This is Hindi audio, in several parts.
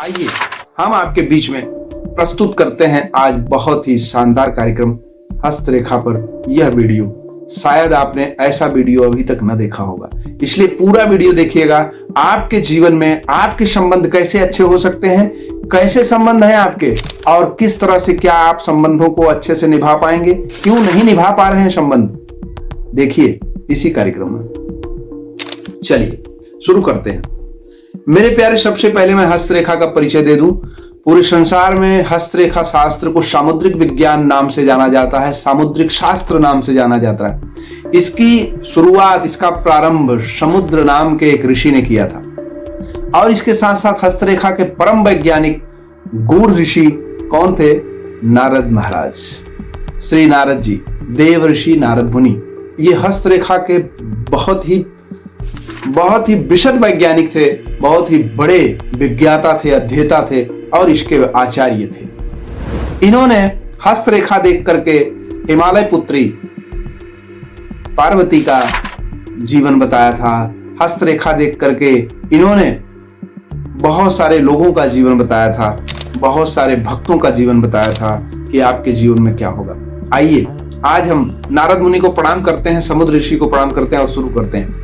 आइए हम आपके बीच में प्रस्तुत करते हैं आज बहुत ही शानदार कार्यक्रम हस्तरेखा पर यह वीडियो। शायद आपने ऐसा वीडियो अभी तक न देखा होगा, इसलिए पूरा वीडियो देखिएगा। आपके जीवन में आपके संबंध कैसे अच्छे हो सकते हैं, कैसे संबंध हैं आपके, और किस तरह से क्या आप संबंधों को अच्छे से निभा पाएंगे, क्यों नहीं निभा पा रहे हैं संबंध, देखिए इसी कार्यक्रम में। चलिए शुरू करते हैं। मेरे प्यारे, सबसे पहले मैं हस्तरेखा का परिचय दे दूं। पूरे संसार में हस्तरेखा शास्त्र को सामुद्रिक विज्ञान नाम से जाना जाता है, सामुद्रिक शास्त्र नाम से जाना जाता है। इसकी शुरुआत, इसका प्रारंभ समुद्र नाम के एक ऋषि ने किया था। और इसके साथ साथ हस्तरेखा के परम वैज्ञानिक गूढ़ ऋषि कौन थे? नारद महाराज, श्री नारद जी, देव ऋषि नारद मुनि। ये हस्तरेखा के बहुत ही विशद वैज्ञानिक थे, बहुत ही बड़े विज्ञाता थे, अध्येता थे और इसके आचार्य थे। इन्होंने हस्तरेखा देख करके हिमालय पुत्री पार्वती का जीवन बताया था। हस्तरेखा देख करके इन्होंने बहुत सारे लोगों का जीवन बताया था, बहुत सारे भक्तों का जीवन बताया था कि आपके जीवन में क्या होगा। आइए आज हम नारद मुनि को प्रणाम करते हैं, समुद्र ऋषि को प्रणाम करते हैं और शुरू करते हैं।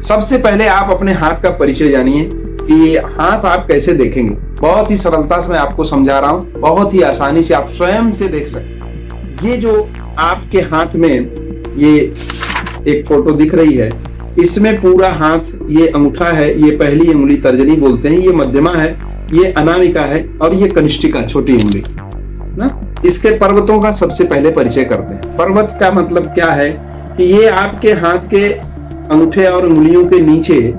सबसे पहले आप अपने हाथ का परिचय जानिए कि हाथ आप कैसे देखेंगे। बहुत ही सरलता से मैं आपको समझा रहा हूं, बहुत ही आसानी से आप स्वयं से देख सकते हैं। ये जो आपके हाथ में ये एक फोटो दिख रही है, इसमें पूरा हाथ, ये अंगूठा है, ये पहली उंगली तर्जनी बोलते हैं, ये मध्यमा है, ये अनामिका है और ये कनिष्ठिका छोटी उंगली ना। इसके पर्वतों का सबसे पहले परिचय करते हैं। पर्वत का मतलब क्या है कि ये आपके हाथ के अंगूठे और उंगलियों के नीचे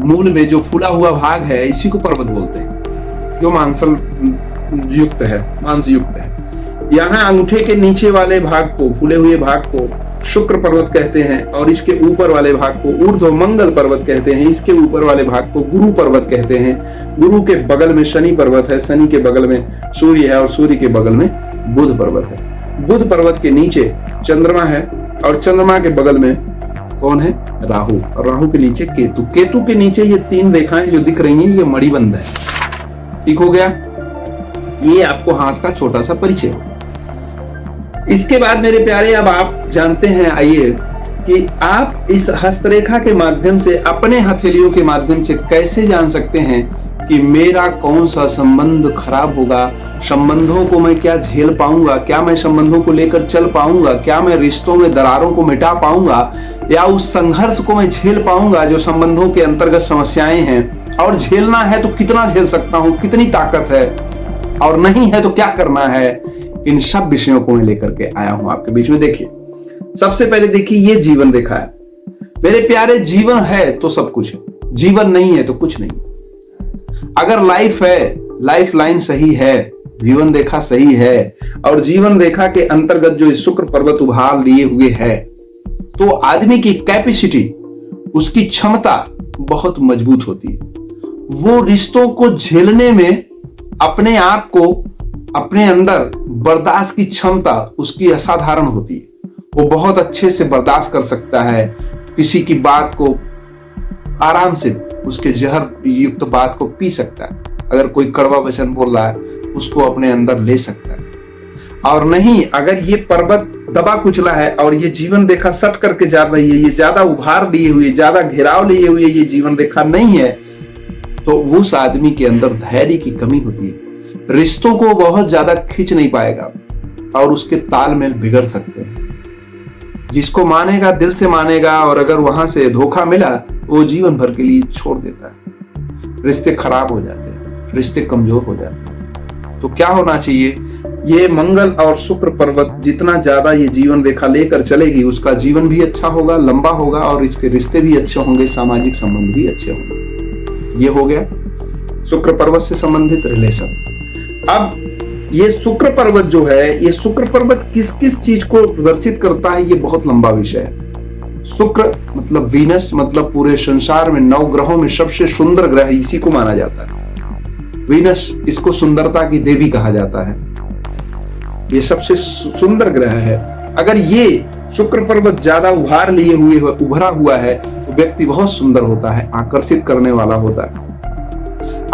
मूल में जो फूला हुआ भाग है, इसी को पर्वत बोलते हैं, जो मांस युक्त है। यहाँ अंगूठे के नीचे वाले भाग को, फूले हुए भाग को शुक्र पर्वत कहते हैं और इसके ऊपर वाले भाग को ऊर्ध्व मंगल पर्वत कहते हैं। इसके ऊपर वाले भाग को गुरु पर्वत कहते हैं। गुरु के बगल में शनि पर्वत है, शनि के बगल में सूर्य है और सूर्य के बगल में बुध पर्वत है। बुध पर्वत के नीचे चंद्रमा है और चंद्रमा के बगल में कौन है? राहु। और राहु के नीचे केतु। केतु के नीचे ये तीन रेखाएं जो दिख रही हैं, ये मणिबंध है। ठीक हो गया? ये आपको हाथ का छोटा सा परिचय हो। इसके बाद मेरे प्यारे, अब आप जानते हैं, आइए, कि आप इस हस्तरेखा के माध्यम से, अपने हथेलियों के माध्यम से कैसे जान सकते हैं कि मेरा कौन सा संबंध खराब होगा, संबंधों को मैं क्या झेल पाऊंगा, क्या मैं संबंधों को लेकर चल पाऊंगा, क्या मैं रिश्तों में दरारों को मिटा पाऊंगा, या उस संघर्ष को मैं झेल पाऊंगा जो संबंधों के अंतर्गत समस्याएं हैं। और झेलना है तो कितना झेल सकता हूं, कितनी ताकत है, और नहीं है तो क्या करना है। इन सब विषयों को मैं लेकर के आया हूं आपके बीच में। देखिए, सबसे पहले देखिए, ये जीवन देखा है मेरे प्यारे। जीवन है तो सब कुछ है, जीवन नहीं है तो कुछ नहीं। अगर लाइफ है, लाइफ लाइन सही है, जीवन रेखा सही है, और जीवन रेखा के अंतर्गत जो शुक्र पर्वत उभार लिए हुए है, तो आदमी की कैपेसिटी, उसकी क्षमता बहुत मजबूत होती है। वो रिश्तों को झेलने में अपने आप को, अपने अंदर बर्दाश्त की क्षमता उसकी असाधारण होती है। वो बहुत अच्छे से बर्दाश्त कर सकता है, किसी की बात को आराम से, उसके जहर युक्त बात को पी सकता है। अगर कोई कड़वा वचन बोल रहा है, उसको अपने अंदर ले सकता है। और नहीं, अगर ये पर्वत दबा कुचला है और ये जीवन रेखा सट करके जा रही है, ये ज्यादा उभार लिए हुए, ज्यादा घेराव लिए हुए ये जीवन रेखा नहीं है, तो उस आदमी के अंदर धैर्य की कमी होती है। रिश्तों को बहुत ज्यादा खींच नहीं पाएगा और उसके तालमेल बिगड़ सकते हैं। जिसको मानेगा, दिल से मानेगा, और अगर वहां से धोखा मिला, वो जीवन भर के लिए छोड़ देता है। रिश्ते खराब हो जाते हैं, रिश्ते कमजोर हो जाते हैं। तो क्या होना चाहिए? ये मंगल और शुक्र पर्वत जितना ज्यादा ये जीवन रेखा लेकर चलेगी, उसका जीवन भी अच्छा होगा, लंबा होगा, और इसके रिश्ते भी अच्छे होंगे, सामाजिक संबंध भी अच्छे होंगे। ये हो गया शुक्र पर्वत से संबंधित रिलेशन। अब ये शुक्र पर्वत जो है, ये शुक्र पर्वत किस किस चीज को प्रदर्शित करता है, ये बहुत लंबा विषय है। शुक्र मतलब वीनस, मतलब पूरे संसार में 9 ग्रहों में सबसे सुंदर ग्रह इसी को माना जाता है। वीनस, इसको सुंदरता की देवी कहा जाता है। ये सबसे सुंदर ग्रह है। अगर ये शुक्र पर्वत ज्यादा उभार लिए हुए, उभरा हुआ है, तो व्यक्ति बहुत सुंदर होता है, आकर्षित करने वाला होता है।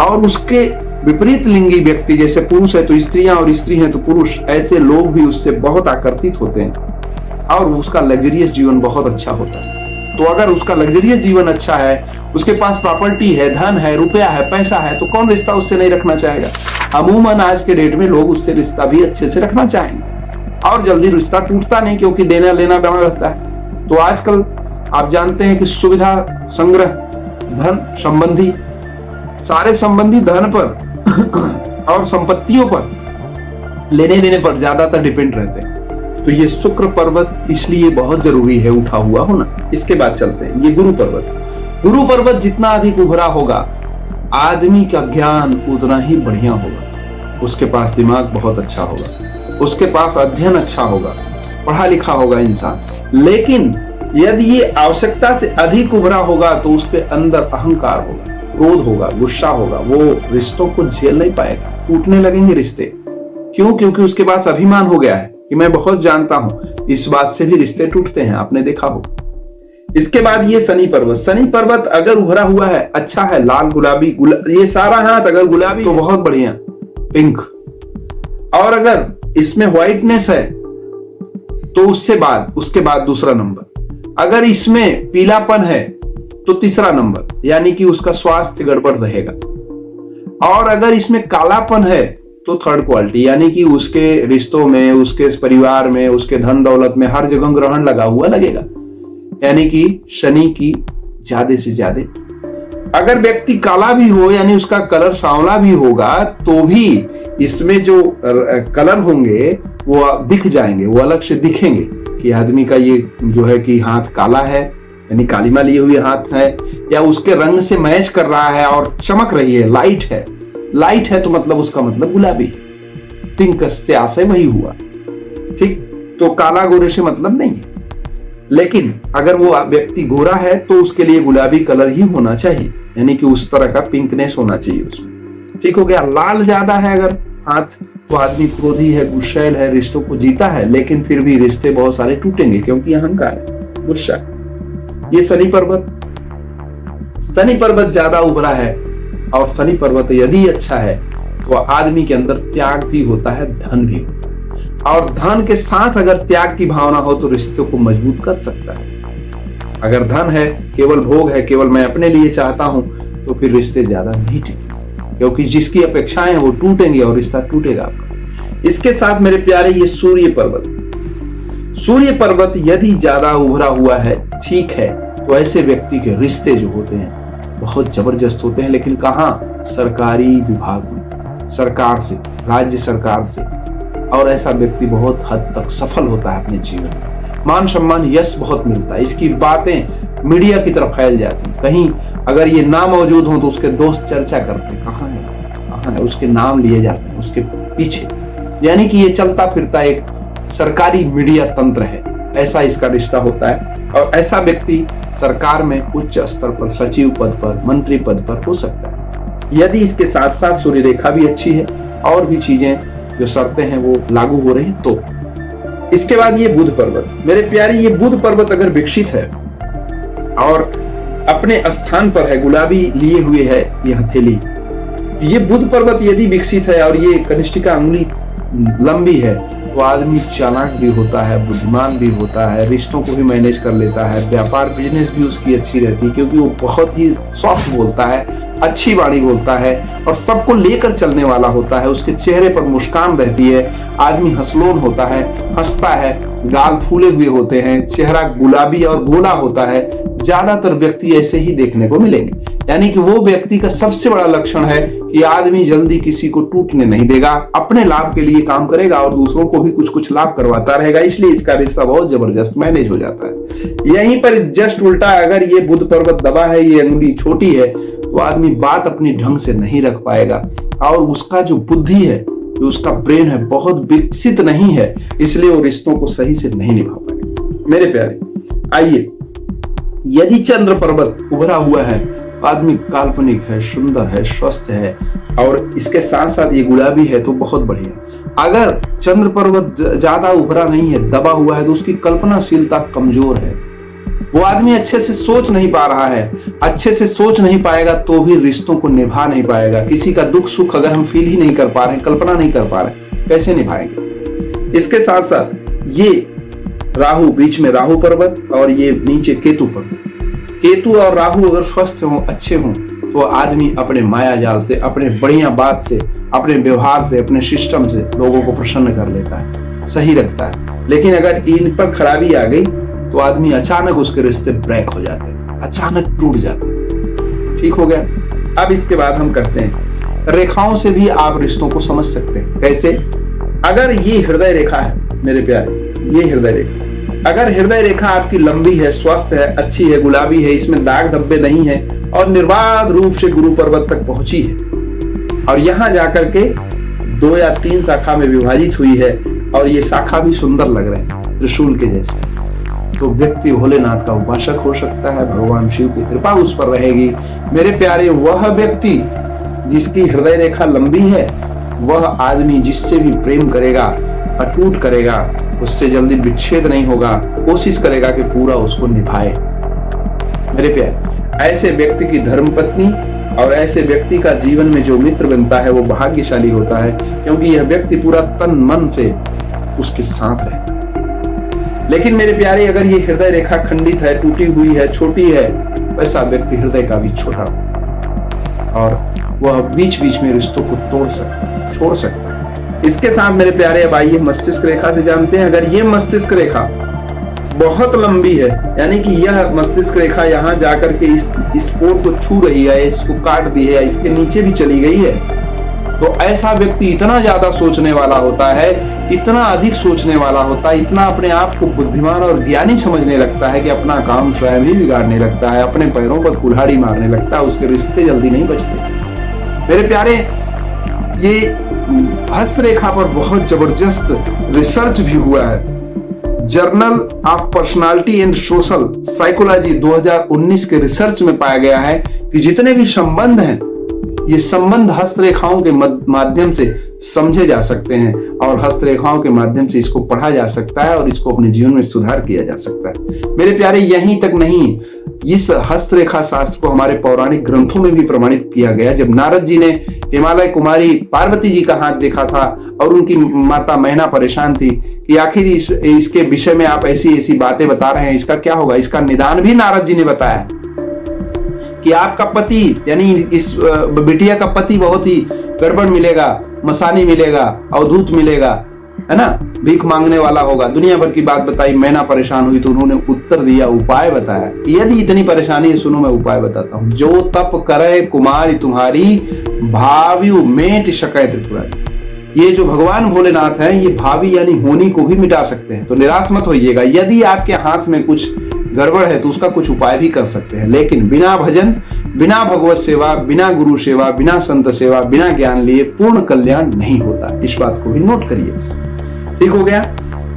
और उसके विपरीत लिंगी व्यक्ति, जैसे पुरुष है तो स्त्रियां और स्त्री हैं तो पुरुष, ऐसे लोग भी उससे बहुत आकर्षित होते हैं और उसका लग्जरियस जीवन बहुत अच्छा होता है। तो अगर उसका लग्जरियस जीवन अच्छा है, उसके पास प्रॉपर्टी है, धन है, रुपया है, पैसा है, तो कौन रिश्ता उससे नहीं रखना चाहेगा। अमूमन आज के डेट में लोग उससे रिश्ता भी अच्छे से रखना चाहेंगे और जल्दी रिश्ता टूटता नहीं, क्योंकि देना लेना बना रहता है। तो आजकल आप जानते हैं कि सुविधा संग्रह, धन संबंधी, सारे संबंधी धन पर और संपत्तियों पर, लेने देने पर ज्यादातर डिपेंड रहते हैं। तो ये शुक्र पर्वत इसलिए बहुत जरूरी है उठा हुआ होना। इसके बाद चलते हैं ये गुरु पर्वत। गुरु पर्वत जितना अधिक उभरा होगा, आदमी का ज्ञान उतना ही बढ़िया होगा। उसके पास दिमाग बहुत अच्छा होगा, उसके पास अध्ययन अच्छा होगा, पढ़ा लिखा होगा इंसान। लेकिन यदि ये आवश्यकता से अधिक उभरा होगा तो उसके अंदर अहंकार होगा, क्रोध होगा, गुस्सा होगा, वो रिश्तों को झेल नहीं पाएगा, टूटने लगेंगे रिश्ते। क्यों? क्योंकि उसके पास अभिमान हो गया है कि मैं बहुत जानता हूं। इस बात से भी रिश्ते टूटते हैं, आपने देखा हो। इसके बाद ये शनि पर्वत। शनि पर्वत अगर उभरा हुआ है, अच्छा है, लाल गुलाबी, ये सारा हाथ अगर गुलाबी तो बहुत बढ़िया, पिंक। और अगर इसमें व्हाइटनेस है तो उसके बाद दूसरा नंबर। अगर इसमें पीलापन है तो तीसरा नंबर, यानी कि उसका स्वास्थ्य गड़बड़ रहेगा। और अगर इसमें कालापन है तो थर्ड क्वालिटी, यानी कि उसके रिश्तों में, उसके परिवार में, उसके धन दौलत में हर जगह ग्रहण लगा हुआ लगेगा, यानी कि शनि की ज्यादा से ज्यादा। अगर व्यक्ति काला भी हो, यानी उसका कलर सांवला भी होगा, तो भी इसमें जो कलर होंगे वो दिख जाएंगे, वो अलग से दिखेंगे कि आदमी का ये जो है कि हाथ काला है, यानी कालीमा लिए हुए हाथ है, या उसके रंग से मैच कर रहा है और चमक रही है, लाइट है। लाइट है तो मतलब उसका मतलब गुलाबी, पिंक से आशय वही हुआ, ठीक। तो काला गोरे से मतलब नहीं है। लेकिन अगर वो व्यक्ति गोरा है तो उसके लिए गुलाबी कलर ही होना चाहिए, यानी कि उस तरह का पिंकनेस होना चाहिए उसमें, ठीक हो गया। लाल ज्यादा है अगर हाथ, तो आदमी क्रोधी है, गुस्सैल है, रिश्तों को जीता है, लेकिन फिर भी रिश्ते बहुत सारे टूटेंगे, क्योंकि अहंकार है, गुस्सा। ये शनि पर्वत ज्यादा उभरा है। और शनि पर्वत यदि अच्छा है तो आदमी के अंदर त्याग भी होता है, धन भी होता है। और धन के साथ अगर त्याग की भावना हो तो रिश्तों को मजबूत कर सकता है। अगर धन है, केवल भोग है, केवल मैं अपने लिए चाहता हूं, तो फिर रिश्ते ज्यादा नहीं टिकेंगे, क्योंकि जिसकी अपेक्षाएं वो टूटेंगे और रिश्ता टूटेगा आपका। इसके साथ मेरे प्यारे ये सूर्य पर्वत यदि ज्यादा उभरा हुआ है, ठीक है, तो ऐसे व्यक्ति के रिश्ते जो होते हैं बहुत जबरदस्त होते हैं। लेकिन कहाँ? सरकारी विभाग में, सरकार से, राज्य सरकार से। और ऐसा व्यक्ति बहुत हद तक सफल होता है अपने जीवन में, मान सम्मान, यश बहुत मिलता है। इसकी बातें मीडिया की तरफ फैल जाती हैं। कहीं अगर ये ना मौजूद हो तो उसके दोस्त चर्चा करते हैं, कहाँ है, उसके नाम लिए जाते हैं उसके पीछे। यानी कि ये चलता फिरता एक सरकारी मीडिया तंत्र है, ऐसा इसका रिश्ता होता है। और ऐसा व्यक्ति सरकार में उच्च स्तर पर, सचिव पद पर, मंत्री पद पर हो सकता है, यदि इसके साथ साथ सूर्य रेखा भी अच्छी है और भी चीजें जो शर्तें हैं वो लागू हो रही हैं तो। इसके बाद ये बुध पर्वत। मेरे प्यारे, ये बुध पर्वत अगर विकसित है और अपने स्थान पर है, गुलाबी लिए हुए है ये हथेली, ये बुध पर्वत यदि विकसित है और ये कनिष्ठिका अंगुली लंबी है, तो आदमी चालाक भी होता है, बुद्धिमान भी होता है, रिश्तों को भी मैनेज कर लेता है, व्यापार बिजनेस भी उसकी अच्छी रहती है, क्योंकि वो बहुत ही सॉफ्ट बोलता है, अच्छी वाणी बोलता है और सबको लेकर चलने वाला होता है। उसके चेहरे पर मुस्कान रहती है, आदमी हंसलोन होता है, हंसता है, गाल फूले हुए होते हैं, चेहरा गुलाबी और गोला होता है। ज्यादातर व्यक्ति ऐसे ही देखने को मिलेंगे। यानी कि वो व्यक्ति का सबसे बड़ा लक्षण है कि आदमी जल्दी किसी को टूटने नहीं देगा, अपने लाभ के लिए काम करेगा और दूसरों को भी कुछ कुछ लाभ करवाता रहेगा, इसलिए इसका रिश्ता बहुत जबरदस्त मैनेज हो जाता है। यहीं पर जस्ट उल्टा, अगर ये बुध पर्वत दबा है, ये अंगुली छोटी है, तो आदमी बात अपनी ढंग से नहीं रख पाएगा और उसका जो बुद्धि है, जो उसका ब्रेन है, बहुत विकसित नहीं है, इसलिए वो रिश्तों को सही से नहीं निभा पाएगा। मेरे प्यारे, आइए, यदि चंद्र पर्वत उभरा हुआ है, आदमी काल्पनिक है, सुंदर है, स्वस्थ है और इसके साथ साथ ये गुलाबी है तो बहुत बढ़िया। अगर चंद्र पर्वत ज्यादा उभरा नहीं है, दबा हुआ है, तो उसकी कल्पनाशीलता कमजोर है, वो आदमी अच्छे से सोच नहीं पा रहा है, अच्छे से सोच नहीं पाएगा तो भी रिश्तों को निभा नहीं पाएगा। किसी का दुख सुख अगर हम फील ही नहीं कर पा रहे, कल्पना नहीं कर पा रहे, कैसे निभाएंगे। इसके साथ साथ ये राहु, बीच में राहु पर्वत और ये नीचे केतु पर्वत, केतु और राहु अगर स्वस्थ हो, अच्छे हों, तो आदमी अपने माया जाल से, अपने बढ़िया बात से, अपने व्यवहार से, अपने सिस्टम से लोगों को प्रसन्न कर लेता है, सही रखता है। लेकिन अगर इन पर खराबी आ गई तो आदमी अचानक उसके रिश्ते ब्रेक हो जाते हैं, अचानक टूट जाते हैं। ठीक हो गया। अब इसके बाद हम करते हैं, रेखाओं से भी आप रिश्तों को समझ सकते हैं। कैसे? अगर ये हृदय रेखा है मेरे प्यारे, ये हृदय रेखा, अगर हृदय रेखा आपकी लंबी है, स्वस्थ है, अच्छी है, गुलाबी है, इसमें दाग धब्बे नहीं है और निर्बाध रूप से गुरु पर्वत तक पहुंची है और यहां जाकर के 2 या 3 शाखा में विभाजित हुई है और ये शाखा भी सुंदर लग रहे हैं, त्रिशूल के जैसे, तो व्यक्ति भोलेनाथ का उपासक हो सकता है, भगवान शिव की कृपा उस पर रहेगी। मेरे प्यारे, वह व्यक्ति जिसकी हृदय रेखा लंबी है, वह आदमी जिससे भी प्रेम करेगा, अटूट करेगा, उससे जल्दी विच्छेद नहीं होगा, कोशिश करेगा कि पूरा उसको निभाए। मेरे प्यारे, ऐसे व्यक्ति की धर्मपत्नी और ऐसे व्यक्ति का जीवन में जो मित्र बनता है वो भाग्यशाली होता है, क्योंकि यह व्यक्ति पूरा तन मन से उसके साथ रहता है। लेकिन मेरे प्यारे, अगर ये हृदय रेखा खंडित है, टूटी हुई है, छोटी है, वैसा व्यक्ति हृदय का भी छोटा और वह बीच बीच में रिश्तों को तोड़ सकता है, छोड़ सकता है। इसके साथ मेरे प्यारे, अब आइए मस्तिष्क रेखा से जानते हैं। अगर ये मस्तिष्क रेखा बहुत लंबी है, यानी कि यह मस्तिष्क रेखा यहाँ जाकर के इस पोर को छू रही है, इसको काट दी है, इसके नीचे भी चली गई है, तो ऐसा व्यक्ति इतना ज्यादा सोचने वाला होता है, इतना अधिक सोचने वाला होता है, इतना अपने आप को बुद्धिमान और ज्ञानी समझने लगता है कि अपना काम स्वयं ही बिगाड़ने लगता है, अपने पैरों पर कुल्हाड़ी मारने लगता है, उसके रिश्ते जल्दी नहीं बचते। मेरे प्यारे, ये हस्तरेखा पर बहुत जबरदस्त रिसर्च भी हुआ है। Journal of personality and social psychology 2019 के रिसर्च में पाया गया है कि जितने भी संबंध हैं, ये संबंध हस्तरेखाओं के माध्यम से समझे जा सकते हैं और हस्तरेखाओं के माध्यम से इसको पढ़ा जा सकता है और इसको अपने जीवन में सुधार किया जा सकता है। मेरे प्यारे, यहीं तक नहीं, इस हस्तरेखा शास्त्र को हमारे पौराणिक ग्रंथों में भी प्रमाणित किया गया। जब नारद जी ने हिमालय कुमारी पार्वती जी का हाथ देखा था और उनकी माता मैना परेशान थी कि आखिर इसके विषय में आप ऐसी ऐसी बातें बता रहे हैं, इसका क्या होगा, इसका निदान भी नारद जी ने बताया कि आपका पति, यानी इस बिटिया का पति बहुत ही गड़बड़ मिलेगा, मसानी मिलेगा, अवधूत मिलेगा, है ना, भीख मांगने वाला होगा। दुनिया भर की बात बताई, मैना परेशान हुई तो उन्होंने उत्तर दिया, उपाय बताया। यदि इतनी परेशानी है, सुनो मैं उपाय बताता हूं। जो तप करे कुमारी तुम्हारी, भाव्यु मेट शकै त्रिपुरारी। ये जो भगवान भोलेनाथ हैं, ये भावी यानी होनी को भी मिटा सकते हैं, तो निराश मत होइएगा। यदि आपके हाथ में कुछ गड़बड़ है तो उसका कुछ उपाय भी कर सकते हैं, लेकिन बिना भजन, बिना भगवत सेवा, बिना गुरु सेवा, बिना संत सेवा, बिना ज्ञान लिए पूर्ण कल्याण नहीं होता। इस बात को भी नोट करिए। ठीक हो गया?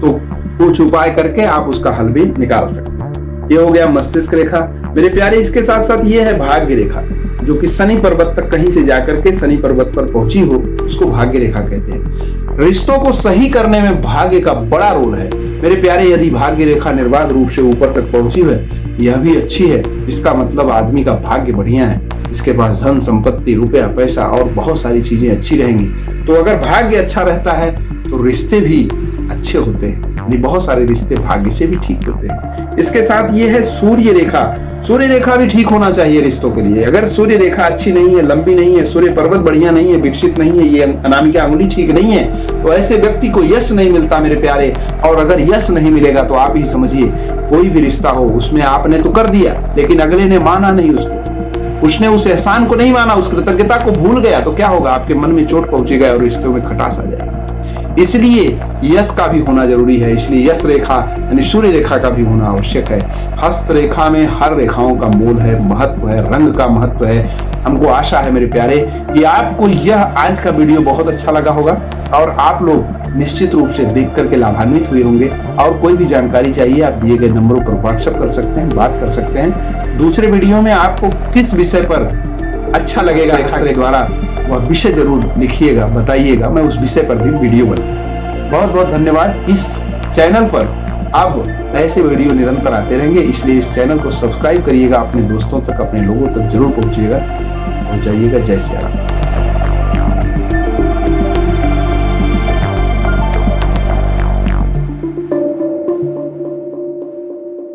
तो कुछ उपाय करके आप उसका हल भी निकाल सकते हैं। ये हो गया मस्तिष्क रेखा। मेरे प्यारे, इसके साथ साथ ये है भाग्य रेखा, जो कि शनि पर्वत तक कहीं से जाकर के शनि पर्वत पर पहुंची हो, उसको भाग्य रेखा कहते हैं। रिश्तों को सही करने में भाग्य का बड़ा रोल है। मेरे प्यारे, यदि भाग्य रेखा निर्बाध रूप से ऊपर तक पहुंची है, यह भी अच्छी है, इसका मतलब आदमी का भाग्य बढ़िया है, इसके पास धन संपत्ति, रुपया पैसा और बहुत सारी चीजें अच्छी रहेंगी। तो अगर भाग्य अच्छा रहता है तो रिश्ते भी अच्छे होते हैं, यानी बहुत सारे रिश्ते भाग्य से भी ठीक होते हैं। इसके साथ ये है सूर्य रेखा। सूर्य रेखा भी ठीक होना चाहिए रिश्तों के लिए। अगर सूर्य रेखा अच्छी नहीं है, लंबी नहीं है, सूर्य पर्वत बढ़िया नहीं है, विकसित नहीं है, ये अनामिका अंगुली ठीक नहीं है, तो ऐसे व्यक्ति को यश नहीं मिलता मेरे प्यारे। और अगर यश नहीं मिलेगा तो आप ही समझिए, कोई भी रिश्ता हो, उसमें आपने तो कर दिया लेकिन अगले ने माना नहीं उसको, उसने उस एहसान को नहीं माना, उस कृतज्ञता को भूल गया, तो क्या होगा, आपके मन में चोट पहुंचेगा और रिश्तों में खटास आ जाएगा। इसलिए यश का भी होना जरूरी है। इसलिए यश रेखा यानी सूर्य रेखा का भी होना आवश्यक है। हस्त रेखा में हर रेखाओं का मोल है, महत्व है, रंग का महत्व है। हमको आशा है मेरे प्यारे कि आपको यह आज का वीडियो बहुत अच्छा लगा होगा और आप लोग निश्चित रूप से देख करके लाभान्वित हुए होंगे। और कोई भी जानकारी चाहिए, आप दिए गए नंबरों पर व्हाट्सएप कर सकते हैं, बात कर सकते हैं। दूसरे वीडियो में आपको किस विषय पर अच्छा लगेगा रेखा के द्वारा, वह विषय जरूर लिखिएगा, बताइएगा, मैं उस विषय पर भी वीडियो बनाऊंगा। बहुत बहुत धन्यवाद। इस चैनल पर अब ऐसे वीडियो निरंतर आते रहेंगे, इसलिए इस चैनल को सब्सक्राइब करिएगा, अपने दोस्तों तक, अपने लोगों तक जरूर पहुंचिएगा। जय सिया राम।